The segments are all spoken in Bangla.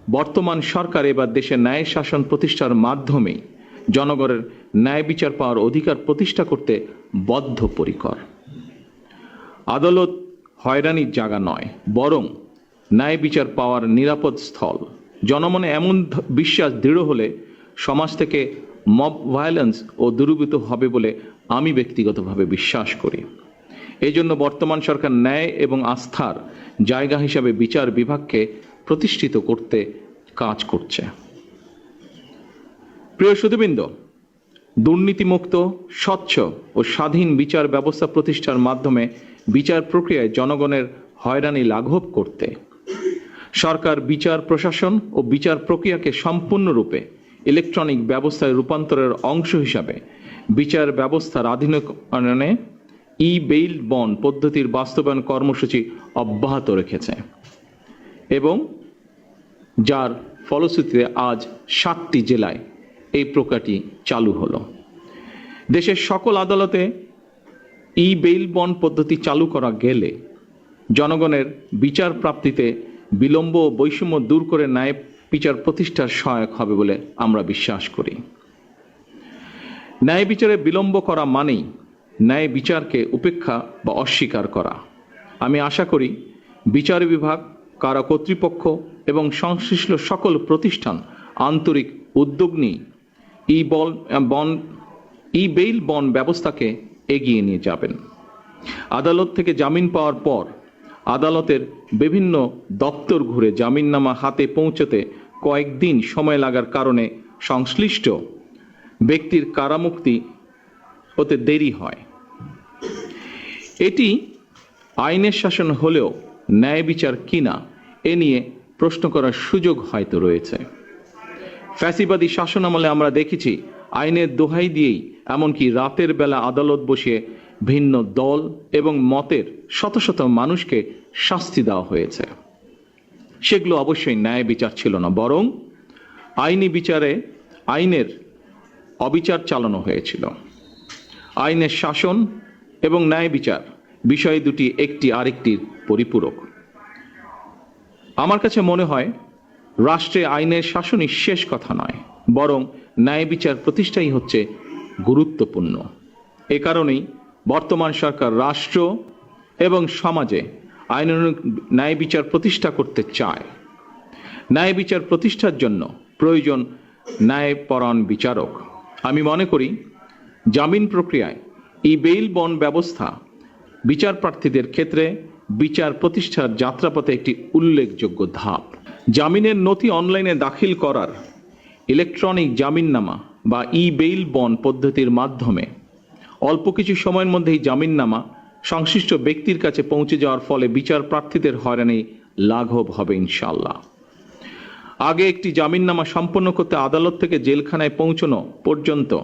বর্তমান সরকার এবার দেশে ন্যায় শাসন প্রতিষ্ঠার মাধ্যমে জনগণের ন্যায় বিচার পাওয়ার অধিকার প্রতিষ্ঠা করতে বদ্ধপরিকর। আদালত হয়রানির জায়গা নয়, বরং ন্যায় বিচার পাওয়ার নিরাপদ স্থল। জনমনে এমন বিশ্বাস দৃঢ় হলে সমাজ থেকে মব ভায়োলেন্স ও দূরীভূত হবে বলে আমি ব্যক্তিগতভাবে বিশ্বাস করি। এই জন্য বর্তমান সরকার ন্যায় এবং আস্থার জায়গা হিসাবে বিচার বিভাগকে প্রতিষ্ঠিত করতে কাজ করছে। প্রিয় সুধীবৃন্দ, দুর্নীতিমুক্ত, স্বচ্ছ ও স্বাধীন বিচার ব্যবস্থা প্রতিষ্ঠার মাধ্যমে বিচার প্রক্রিয়ায় জনগণের হয়রানি লাঘব করতে সরকার বিচার প্রশাসন ও বিচার প্রক্রিয়াকে সম্পূর্ণরূপে ইলেকট্রনিক ব্যবস্থায় রূপান্তরের অংশ হিসাবে বিচার ব্যবস্থার আধুনিকায়নে ই-বেইল বন্ড পদ্ধতির বাস্তবায়ন কর্মসূচি অব্যাহত রেখেছে এবং যার ফলশ্রুতিতে আজ 7টি জেলায় এই প্রক্রিয়াটি চালু হলো। দেশের সকল আদালতে ই-বেইল বন্ড পদ্ধতি চালু করা গেলে জনগণের বিচার প্রাপ্তিতে বিলম্ব ও বৈষম্য দূর করে ন্যায় বিচার প্রতিষ্ঠার সহায়ক হবে বলে আমরা বিশ্বাস করি। ন্যায় বিচারে বিলম্ব করা মানেই ন্যায় বিচারকে উপেক্ষা বা অস্বীকার করা। আমি আশা করি বিচার বিভাগ, কারা কর্তৃপক্ষ এবং সংশ্লিষ্ট সকল প্রতিষ্ঠান আন্তরিক উদ্যোগ নিয়ে ই-বেইল বন্ড ব্যবস্থাকে এগিয়ে নিয়ে যাবেন। আদালত থেকে জামিন পাওয়ার পর আদালতের বিভিন্ন দপ্তর ঘুরে জামিননামা হাতে পৌঁছতে কয়েকদিন সময় লাগার কারণে সংশ্লিষ্ট ব্যক্তির কারামুক্তি হতে দেরি হয়। এটি আইনের শাসন হলেও ন্যায় বিচার কিনা এ নিয়ে প্রশ্ন করার সুযোগ হয়তো রয়েছে। ফ্যাসিবাদী শাসনামলে আমরা দেখেছি আইনের দোহাই দিয়েই এমনকি রাতের বেলা আদালত বসিয়ে ভিন্ন দল এবং মতের শত শত মানুষকে শাস্তি দেওয়া হয়েছে। সেগুলো অবশ্যই ন্যায় বিচার ছিল না, বরং আইনি বিচারে আইনের অবিচার চালানো হয়েছিল। আইনের শাসন এবং ন্যায় বিচার বিষয় দুটি একটি আরেকটির পরিপূরক। আমার কাছে মনে হয় রাষ্ট্রে আইনের শাসনই শেষ কথা নয়, বরং ন্যায় বিচার প্রতিষ্ঠাই হচ্ছে গুরুত্বপূর্ণ। এ কারণেই বর্তমান সরকার রাষ্ট্র এবং সমাজে আইনানুগ ন্যায় বিচার প্রতিষ্ঠা করতে চায়। ন্যায় বিচার প্রতিষ্ঠার জন্য প্রয়োজন ন্যায়পরায়ণ বিচারক। আমি মনে করি জামিন প্রক্রিয়ায় ই-বেইল বন্ড ব্যবস্থা বিচার প্রার্থীদের ক্ষেত্রে বিচার প্রতিষ্ঠার যাত্রাপথে একটি উল্লেখযোগ্য ধাপ। জামিনের নথি অনলাইনে দাখিল করার ইলেকট্রনিক জামিননামা বা ই-বেইল বন্ড পদ্ধতির মাধ্যমে অল্প কিছু সময়ের মধ্যেই জামিননামা সংশ্লিষ্ট ব্যক্তির কাছে পৌঁছে যাওয়ার ফলে বিচার প্রার্থীদের হয়রানি লাঘব হবে ইনশাআল্লাহ। আগে একটি জামিননামা সম্পন্ন করতে আদালত থেকে জেলখানায় পৌঁছানো পর্যন্ত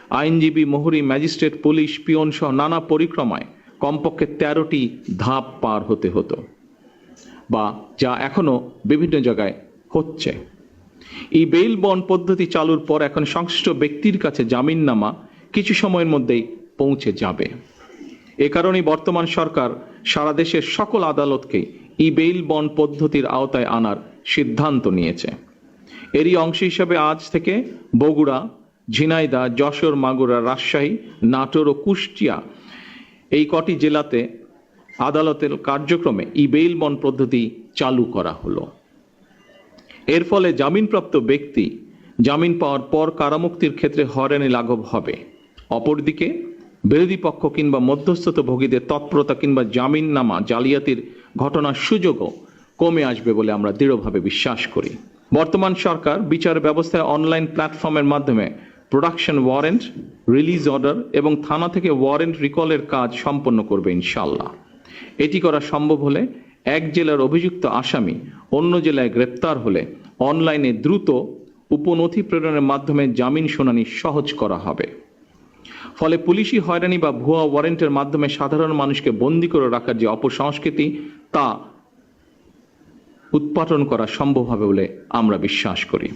আইনজীবী, মোহরি, ম্যাজিস্ট্রেট, পুলিশ, পিয়ন সহ নানা পরিক্রমায় কমপক্ষে 13টি ধাপ পার হতে হতো, বা যা এখনো বিভিন্ন জায়গায় হচ্ছে। ই-বেইল বন্ড পদ্ধতি চালুর পর এখন সংশ্লিষ্ট ব্যক্তির কাছে জামিননামা কিছু সময়ের মধ্যেই পৌঁছে যাবে। এ কারণেই বর্তমান সরকার সারা দেশের সকল আদালতকে ই-বেইল বন্ড পদ্ধতির আওতায় আনার সিদ্ধান্ত নিয়েছে। এরই অংশ হিসাবে আজ থেকে বগুড়া, ঝিনাইদহ, যশোর, মাগুরা, রাজশাহী, নাটোর ও কুষ্টিয়া এই কটি জেলাতে আদালতের কার্যক্রমে ই-বেইল বন্ড পদ্ধতি চালু করা হলো। এর ফলে জামিনপ্রাপ্ত ব্যক্তি জামিন পাওয়ার পর কারামুক্তির ক্ষেত্রে হয়রানি লাঘব হবে। অপরদিকে বিরোধী পক্ষ কিংবা মধ্যস্থতাভোগীদের তৎপরতা কিংবা জামিননামা জালিয়াতির ঘটনার সুযোগও কমে আসবে বলে আমরা দৃঢ়ভাবে বিশ্বাস করি। বর্তমান সরকার বিচার ব্যবস্থায় অনলাইন প্ল্যাটফর্মের মাধ্যমে প্রোডাকশন ওয়ারেন্ট, রিলিজ অর্ডার এবং থানা থেকে ওয়ারেন্ট রিকলের কাজ সম্পন্ন করবে ইনশাআল্লাহ। এটি করা সম্ভব হলে এক জেলার অভিযুক্ত আসামি অন্য জেলায় গ্রেপ্তার হলে অনলাইনে দ্রুত উপনথি প্রেরণের মাধ্যমে জামিন শুনানি সহজ করা হবে। ফলে পুলিশি হয়রানি বা ভুয়া ওয়ারেন্টের মাধ্যমে সাধারণ মানুষকে বন্দী করে রাখার যে অপসংস্কৃতি তা উৎপাটন করা সম্ভব হবে বলে আমরা বিশ্বাস করি।